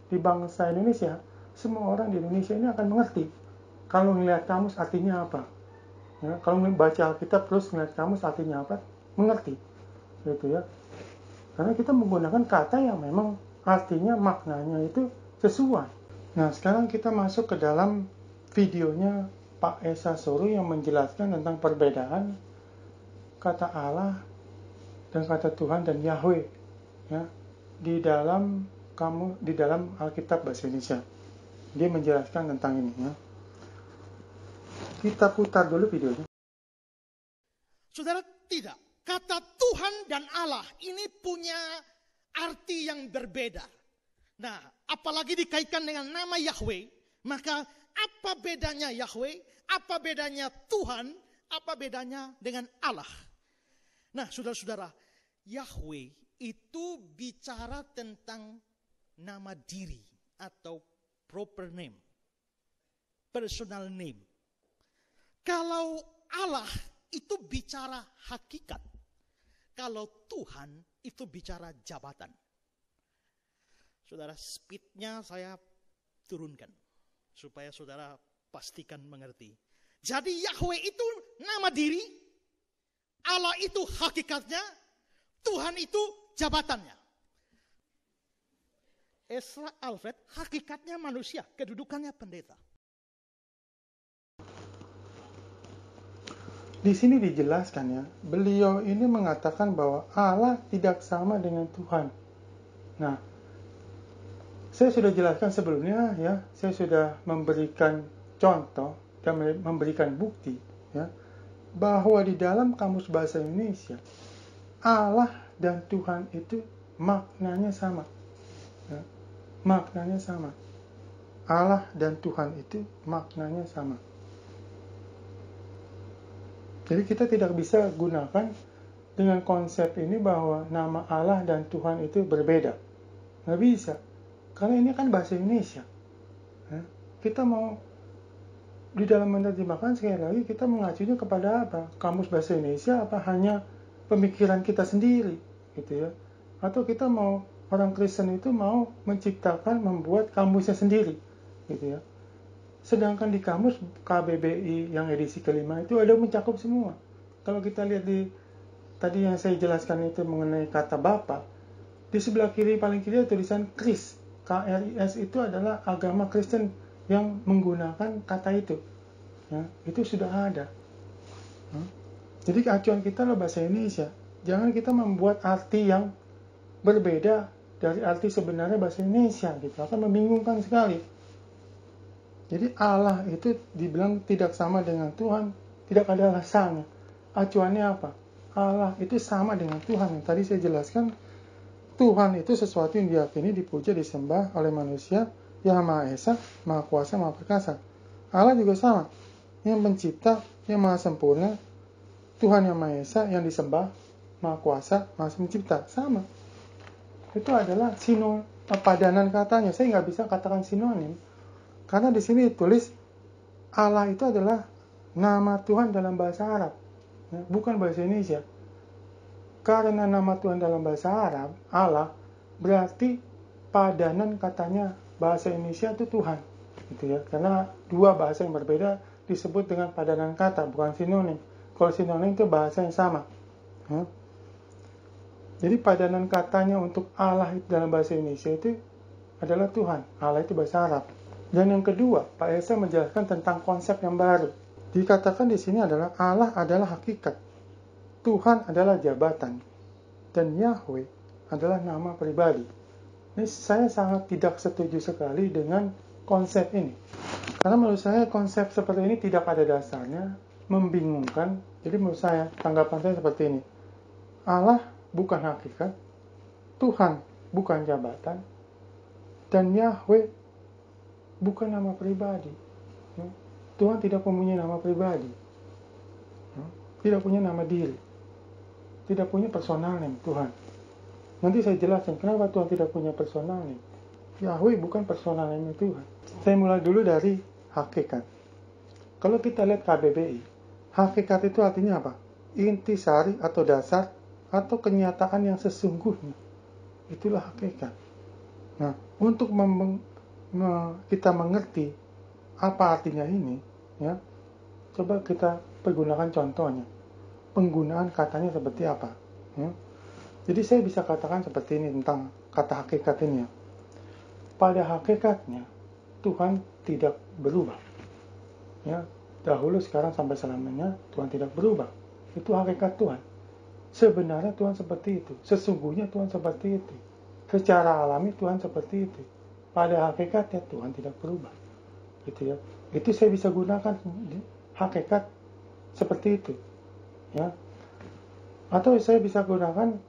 di bangsa Indonesia, semua orang di Indonesia ini akan mengerti. Kalau melihat kamus artinya apa? Ya, kalau baca Alkitab terus melihat kamus artinya apa? Mengerti. Gitu ya. Karena kita menggunakan kata yang memang artinya maknanya itu sesuai. Nah, sekarang kita masuk ke dalam videonya Pak Esa Soro yang menjelaskan tentang perbedaan kata Allah dan kata Tuhan dan Yahweh ya, di dalam Alkitab bahasa Indonesia. Dia menjelaskan tentang ini ya. Kita putar dulu videonya. Saudara, tidak kata Tuhan dan Allah ini punya arti yang berbeda. Nah, apalagi dikaitkan dengan nama Yahweh, maka apa bedanya Yahweh, apa bedanya Tuhan, apa bedanya dengan Allah? Nah, saudara-saudara, Yahweh itu bicara tentang nama diri atau proper name, personal name. Kalau Allah itu bicara hakikat, kalau Tuhan itu bicara jabatan. Saudara, speednya saya turunkan supaya saudara pastikan mengerti. Jadi Yahweh itu nama diri, Allah itu hakikatnya, Tuhan itu jabatannya. Ezra Alfred hakikatnya manusia, kedudukannya pendeta. Di sini dijelaskan ya, beliau ini mengatakan bahwa Allah tidak sama dengan Tuhan. Nah, saya sudah jelaskan sebelumnya ya, saya sudah memberikan contoh dan memberikan bukti ya, bahwa di dalam Kamus Bahasa Indonesia, Allah dan Tuhan itu maknanya sama. Ya, maknanya sama. Allah dan Tuhan itu maknanya sama. Jadi kita tidak bisa gunakan dengan konsep ini bahwa nama Allah dan Tuhan itu berbeda. Nggak bisa. Karena ini kan bahasa Indonesia. Kita mau di dalam menerjemahkan, sekali lagi kita mengacunya kepada apa? Kamus Bahasa Indonesia apa hanya pemikiran kita sendiri gitu ya? Atau kita mau, orang Kristen itu mau menciptakan, membuat kamusnya sendiri gitu ya? Sedangkan di kamus KBBI yang edisi kelima itu ada mencakup semua. Kalau kita lihat di tadi yang saya jelaskan itu mengenai kata Bapa, di sebelah kiri, paling kiri ada tulisan Kris. KRIS itu adalah agama Kristen yang menggunakan kata itu. Ya, itu sudah ada. Jadi acuan kita adalah bahasa Indonesia. Jangan kita membuat arti yang berbeda dari arti sebenarnya bahasa Indonesia. Gitu. Akan membingungkan sekali. Jadi Allah itu dibilang tidak sama dengan Tuhan, tidak ada alasannya. Acuannya apa? Allah itu sama dengan Tuhan. Yang tadi saya jelaskan, Tuhan itu sesuatu yang diyakini, dipuja, disembah oleh manusia yang Maha Esa, Maha Kuasa, Maha Perkasa. Allah juga sama, yang pencipta, yang Maha Sempurna, Tuhan yang Maha Esa, yang disembah, Maha Kuasa, Maha Pencipta, sama. Itu adalah padanan katanya. Saya nggak bisa katakan sinonim, karena di sini ditulis Allah itu adalah nama Tuhan dalam bahasa Arab, ya, bukan bahasa Indonesia. Karena nama Tuhan dalam bahasa Arab, Allah, berarti padanan katanya bahasa Indonesia itu Tuhan. Gitu ya. Karena dua bahasa yang berbeda disebut dengan padanan kata, bukan sinonim. Kalau sinonim itu bahasa yang sama. Ya. Jadi padanan katanya untuk Allah dalam bahasa Indonesia itu adalah Tuhan. Allah itu bahasa Arab. Dan yang kedua, Pak Esa menjelaskan tentang konsep yang baru. Dikatakan di sini adalah Allah adalah hakikat. Tuhan adalah jabatan, dan Yahweh adalah nama pribadi. Ini saya sangat tidak setuju sekali dengan konsep ini. Karena menurut saya konsep seperti ini tidak ada dasarnya, membingungkan. Jadi menurut saya, tanggapan saya seperti ini. Allah bukan hakikat, Tuhan bukan jabatan, dan Yahweh bukan nama pribadi. Tuhan tidak mempunyai nama pribadi. Tidak punya nama diri. Tidak punya personal name Tuhan. Nanti saya jelaskan kenapa Tuhan tidak punya personal name. Yahweh bukan personal name Tuhan. Saya mulai dulu dari hakikat. Kalau kita lihat KBBI, hakikat itu artinya apa? Intisari atau dasar atau kenyataan yang sesungguhnya. Itulah hakikat. Nah, untuk kita mengerti apa artinya ini, ya, coba kita pergunakan contohnya. Penggunaan katanya seperti apa? Ya. Jadi saya bisa katakan seperti ini tentang kata hakikat ini. Ya. Pada hakikatnya Tuhan tidak berubah. Ya, dahulu, sekarang, sampai selamanya Tuhan tidak berubah. Itu hakikat Tuhan. Sebenarnya Tuhan seperti itu. Sesungguhnya Tuhan seperti itu. Secara alami Tuhan seperti itu. Pada hakikatnya Tuhan tidak berubah. Gitu ya. Itu saya bisa gunakan hakikat seperti itu. Ya. Atau saya bisa gunakan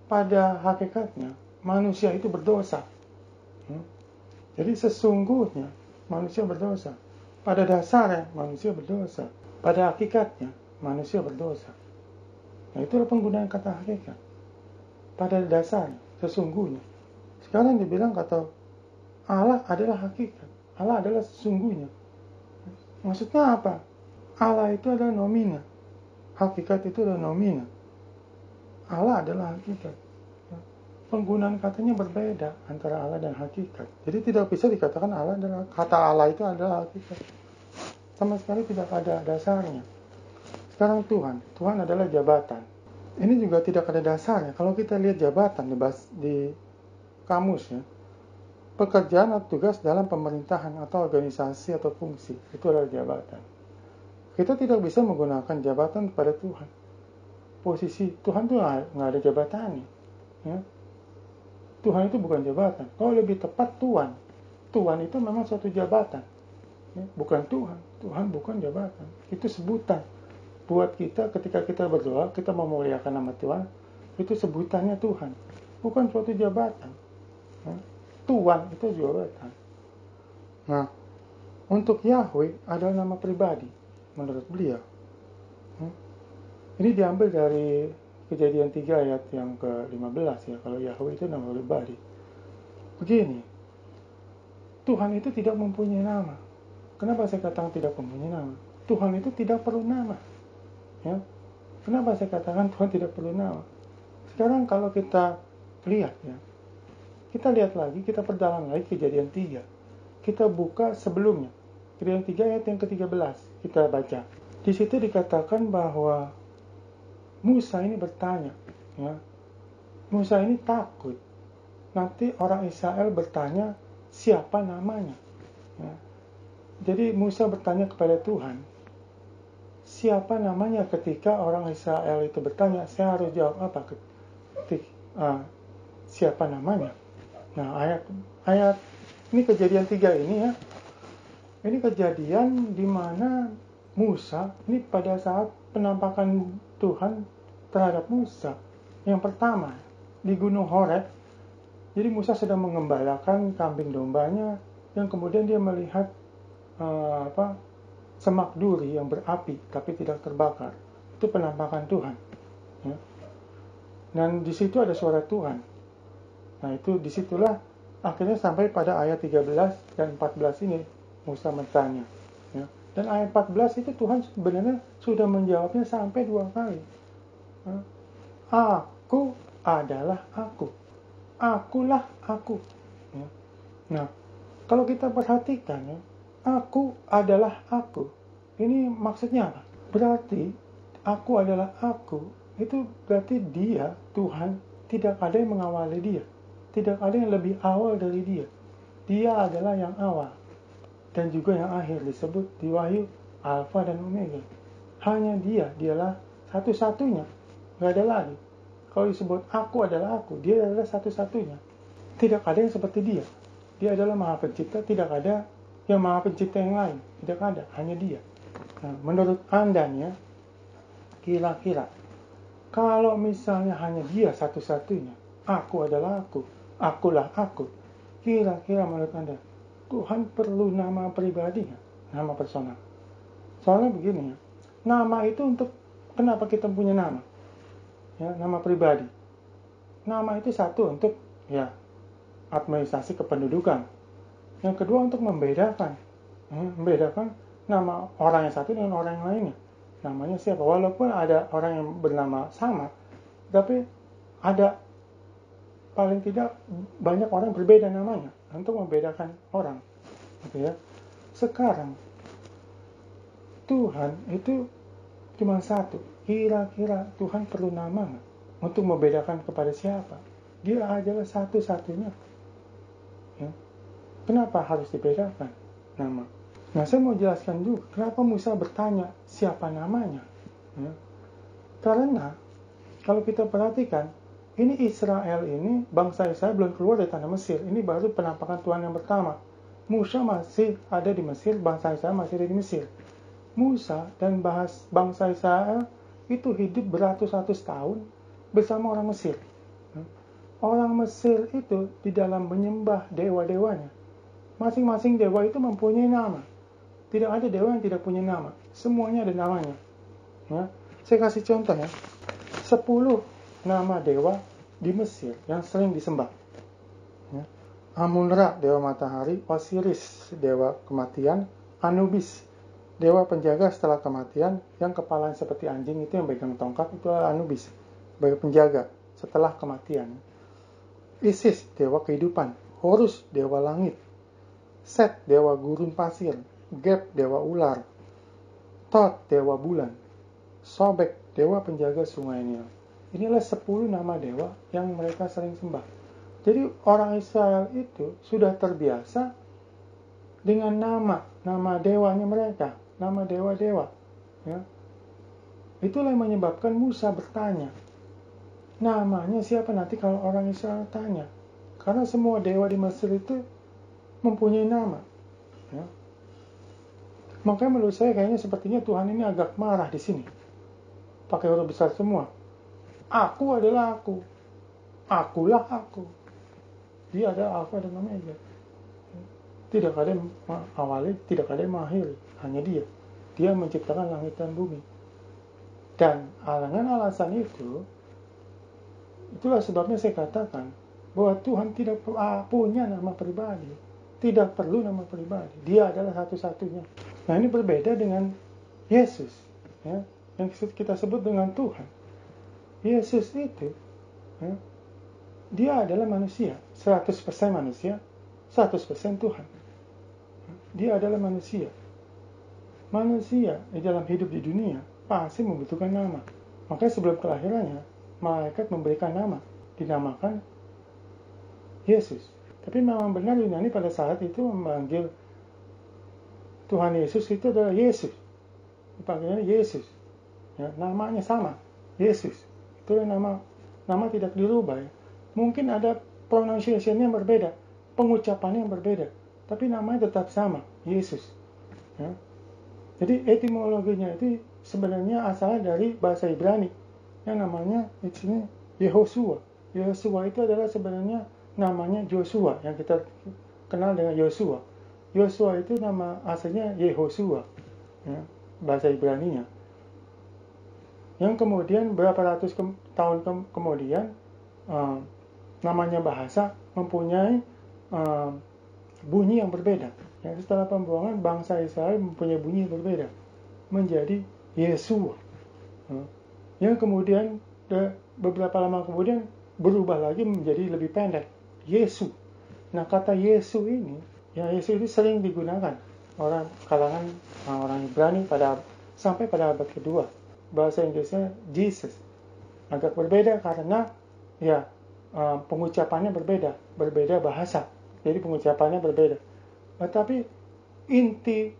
pada hakikatnya manusia itu berdosa. Jadi sesungguhnya manusia berdosa. Pada dasarnya manusia berdosa. Pada hakikatnya manusia berdosa. Nah, itulah penggunaan kata hakikat. Pada dasarnya, sesungguhnya. Sekarang dibilang kata Allah adalah hakikat. Allah adalah sesungguhnya. Maksudnya apa? Allah itu adalah nomina. Hakikat itu adalah nomina. Allah adalah hakikat. Penggunaan katanya berbeda antara Allah dan hakikat. Jadi tidak bisa dikatakan Allah adalah, kata Allah itu adalah hakikat. Sama sekali tidak ada dasarnya. Sekarang Tuhan adalah jabatan. Ini juga tidak ada dasarnya. Kalau kita lihat jabatan di kamus ya, pekerjaan atau tugas dalam pemerintahan atau organisasi atau fungsi, itu adalah jabatan. Kita tidak bisa menggunakan jabatan kepada Tuhan. Posisi Tuhan itu nggak ada jabatannya. Ya. Tuhan itu bukan jabatan. Kalau lebih tepat Tuhan itu memang suatu jabatan. Ya, bukan Tuhan. Tuhan bukan jabatan. Itu sebutan. Buat kita ketika kita berdoa, kita memuliakan nama Tuhan, itu sebutannya Tuhan. Bukan suatu jabatan. Ya. Tuhan itu jabatan. Nah, untuk Yahweh adalah nama pribadi menurut beliau. Ini diambil dari Kejadian 3 ayat yang ke-15 ya. Kalau Yahweh itu nama pribadi. Begini, Tuhan itu tidak mempunyai nama. Kenapa saya katakan tidak mempunyai nama? Tuhan itu tidak perlu nama. Ya. Kenapa saya katakan Tuhan tidak perlu nama? Sekarang kalau kita lihat ya, kita lihat lagi, kita perdalam lagi Kejadian 3. Kita buka sebelumnya. Kejadian 3 ayat yang ke-13. Kita baca. Di situ dikatakan bahwa Musa ini bertanya. Ya. Musa ini takut. Nanti orang Israel bertanya siapa namanya. Ya. Jadi Musa bertanya kepada Tuhan. Siapa namanya ketika orang Israel itu bertanya. Saya harus jawab apa? Siapa namanya? Nah ayat ini Kejadian 3 ini ya. Ini kejadian di mana Musa ini pada saat penampakan Tuhan terhadap Musa yang pertama di Gunung Horeb. Jadi Musa sedang mengembalakan kambing dombanya dan kemudian dia melihat semak duri yang berapi tapi tidak terbakar. Itu penampakan Tuhan. Ya. Dan di situ ada suara Tuhan. Nah itu disitulah akhirnya sampai pada ayat 13 dan 14 ini Musa bertanya. Ya. Dan ayat 14 itu Tuhan sebenarnya sudah menjawabnya sampai 2 kali. Aku adalah aku. Akulah aku. Ya. Nah, kalau kita perhatikan ya, aku adalah aku. Ini maksudnya apa? Berarti aku adalah aku. Itu berarti dia, Tuhan, tidak ada yang mengawali dia. Tidak ada yang lebih awal dari dia. Dia adalah yang awal. Dan juga yang akhir disebut di Wahyu Alfa dan Omega. Hanya dialah satu-satunya. Gak ada lagi. Kalau disebut aku adalah aku, dia adalah satu-satunya. Tidak ada yang seperti dia. Dia adalah Maha Pencipta, tidak ada yang Maha Pencipta yang lain. Tidak ada, hanya dia. Nah, menurut Anda nih ya, kira-kira kalau misalnya hanya dia satu-satunya, aku adalah aku, akulah aku. Kira-kira menurut Anda, Tuhan perlu nama pribadi, nama personal? Soalnya begini ya, nama itu untuk, kenapa kita punya nama? Ya, nama pribadi. Nama itu satu untuk ya administrasi kependudukan. Yang kedua untuk membedakan nama orang yang satu dengan orang yang lainnya. Namanya siapa? Walaupun ada orang yang bernama sama, tapi ada paling tidak banyak orang berbeda namanya untuk membedakan orang. Gitu ya. Sekarang Tuhan itu cuma satu. Kira-kira Tuhan perlu nama nggak untuk membedakan kepada siapa? Dia adalah satu-satunya. Ya. Kenapa harus dibedakan nama? Nah, saya mau jelaskan juga kenapa Musa bertanya siapa namanya. Ya. Karena kalau kita perhatikan, ini Israel ini, bangsa Israel belum keluar dari tanah Mesir. Ini baru penampakan Tuhan yang pertama. Musa masih ada di Mesir, bangsa Israel masih ada di Mesir. Musa dan bangsa Israel itu hidup beratus-ratus tahun bersama orang Mesir. Orang Mesir itu di dalam menyembah dewa-dewanya, masing-masing dewa itu mempunyai nama. Tidak ada dewa yang tidak punya nama. Semuanya ada namanya. Ya. Saya kasih contoh ya. 10 nama dewa di Mesir yang sering disembah. Ya. Amun-Ra, dewa matahari. Osiris, dewa kematian. Anubis, dewa penjaga setelah kematian. Yang kepalanya seperti anjing itu yang pegang tongkat, itu Anubis, sebagai penjaga setelah kematian. Isis, dewa kehidupan. Horus, dewa langit. Set, dewa gurun pasir. Geb, dewa ular. Tot, dewa bulan. Sobek, dewa penjaga sungai Nil. Inilah 10 nama dewa yang mereka sering sembah. Jadi orang Israel itu sudah terbiasa dengan nama dewanya mereka, nama dewa-dewa. Ya. Itulah yang menyebabkan Musa bertanya, namanya siapa nanti kalau orang Israel tanya? Karena semua dewa di Mesir itu mempunyai nama. Ya. Makanya menurut saya kayaknya sepertinya Tuhan ini agak marah di sini. Pakai huruf besar semua. Aku adalah aku. Akulah aku. Dia adalah aku, ada namanya. Tidak ada yang awali, tidak ada yang mengakhiri. Hanya dia. Dia menciptakan langit dan bumi. Dan dengan alasan itu, itulah sebabnya saya katakan bahwa Tuhan tidak punya nama pribadi. Tidak perlu nama pribadi. Dia adalah satu-satunya. Nah, ini berbeda dengan Yesus. Ya, yang kita sebut dengan Tuhan. Yesus itu, ya, dia adalah manusia. 100% manusia, 100% Tuhan. Dia adalah manusia. Manusia di dalam hidup di dunia pasti membutuhkan nama. Makanya sebelum kelahirannya, malaikat memberikan nama. Dinamakan Yesus. Tapi memang benar Yunani pada saat itu memanggil Tuhan Yesus itu adalah Yesus. Dipanggilnya Yesus. Ya, namanya sama, Yesus. Itu nama tidak dirubah. Ya. Mungkin ada pronunciation-nya yang berbeda, pengucapannya yang berbeda, tapi namanya tetap sama, Yesus. Ya. Jadi etimologinya itu sebenarnya asalnya dari bahasa Ibrani yang namanya ini Yehosua. Yehosua itu adalah sebenarnya namanya Joshua yang kita kenal dengan Yosua. Yosua itu nama aslinya Yehosua, ya, bahasa Ibraninya. Yang kemudian berapa ratus tahun kemudian namanya bahasa mempunyai bunyi yang berbeda. Ya, setelah pembuangan bangsa Israel mempunyai bunyi yang berbeda menjadi Yesua. Yang kemudian beberapa lama kemudian berubah lagi menjadi lebih pendek, Yesu. Nah, kata Yesu ini, ya Yesu itu sering digunakan orang kalangan orang Ibrani sampai pada abad kedua. Bahasa Inggrisnya Jesus. Agak berbeda karena ya pengucapannya berbeda bahasa. Jadi pengucapannya berbeda. Tapi inti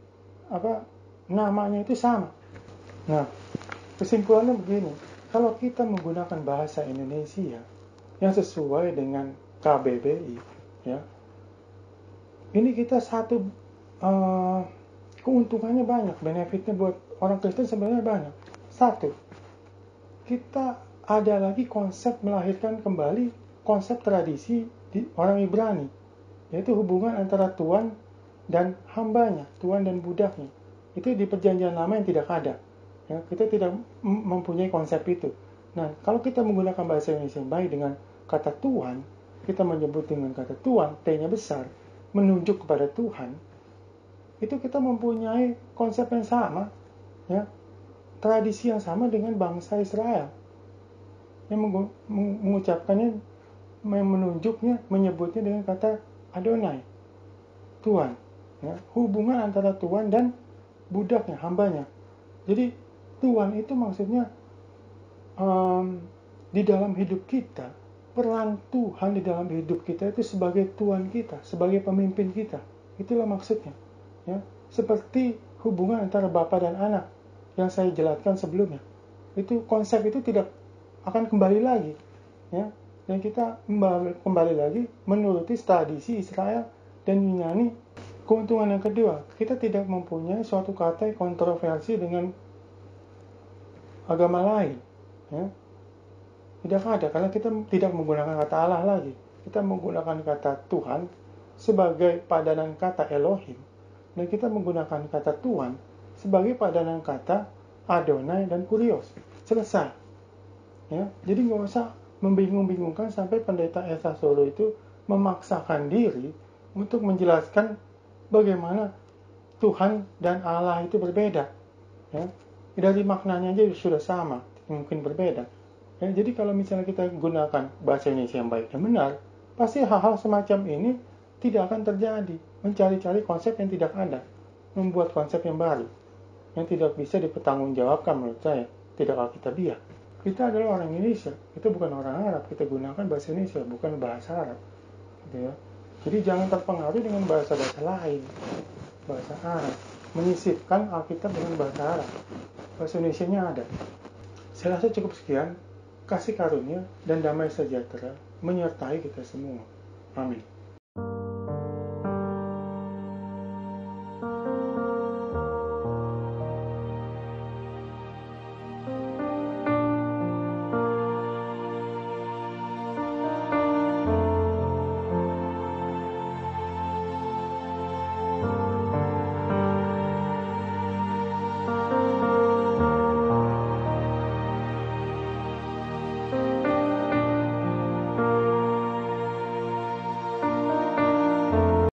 namanya itu sama. Nah, kesimpulannya begini, kalau kita menggunakan bahasa Indonesia yang sesuai dengan KBBI, ya, ini kita satu keuntungannya banyak, benefitnya buat orang Kristen sebenarnya banyak. Satu, kita ada lagi konsep melahirkan kembali konsep tradisi di orang Ibrani, yaitu hubungan antara Tuhan dan hambanya, Tuhan dan budaknya. Itu di perjanjian lama yang tidak ada. Ya, kita tidak mempunyai konsep itu. Nah, kalau kita menggunakan bahasa Indonesia yang baik dengan kata Tuhan, kita menyebut dengan kata Tuhan, T-nya besar, menunjuk kepada Tuhan, itu kita mempunyai konsep yang sama, ya, tradisi yang sama dengan bangsa Israel, yang mengucapkannya, menunjuknya, menyebutnya dengan kata Adonai, Tuhan. Ya, hubungan antara Tuhan dan budaknya, hambanya. Jadi Tuhan itu maksudnya di dalam hidup kita, peran Tuhan di dalam hidup kita itu sebagai Tuhan kita, sebagai pemimpin kita. Itulah maksudnya. Ya, seperti hubungan antara bapa dan anak yang saya jelaskan sebelumnya. Itu konsep itu tidak akan kembali lagi. Ya, dan kita kembali lagi menuruti tradisi Israel dan Yunani. Keuntungan yang kedua, kita tidak mempunyai suatu kata yang kontroversi dengan agama lain. Ya. Tidak ada, karena kita tidak menggunakan kata Allah lagi. Kita menggunakan kata Tuhan sebagai padanan kata Elohim. Dan kita menggunakan kata Tuhan sebagai padanan kata Adonai dan Kurios. Selesai. Ya, jadi nggak usah membingung-bingungkan sampai pendeta Esa Solo itu memaksakan diri untuk menjelaskan bagaimana Tuhan dan Allah itu berbeda. Ya, dari maknanya aja sudah sama, mungkin berbeda. Ya, jadi kalau misalnya kita gunakan bahasa Indonesia yang baik dan benar, pasti hal-hal semacam ini tidak akan terjadi. Mencari-cari konsep yang tidak ada, membuat konsep yang baru, yang tidak bisa dipertanggungjawabkan menurut saya, tidak alkitabiah. Kita adalah orang Indonesia, kita bukan orang Arab, kita gunakan bahasa Indonesia, bukan bahasa Arab. Gitu ya. Jadi jangan terpengaruh dengan bahasa-bahasa lain, bahasa Arab, menyisipkan Alkitab dengan bahasa Arab. Bahasa Indonesianya ada. Saya rasa cukup sekian. Kasih karunia dan damai sejahtera menyertai kita semua. Amin.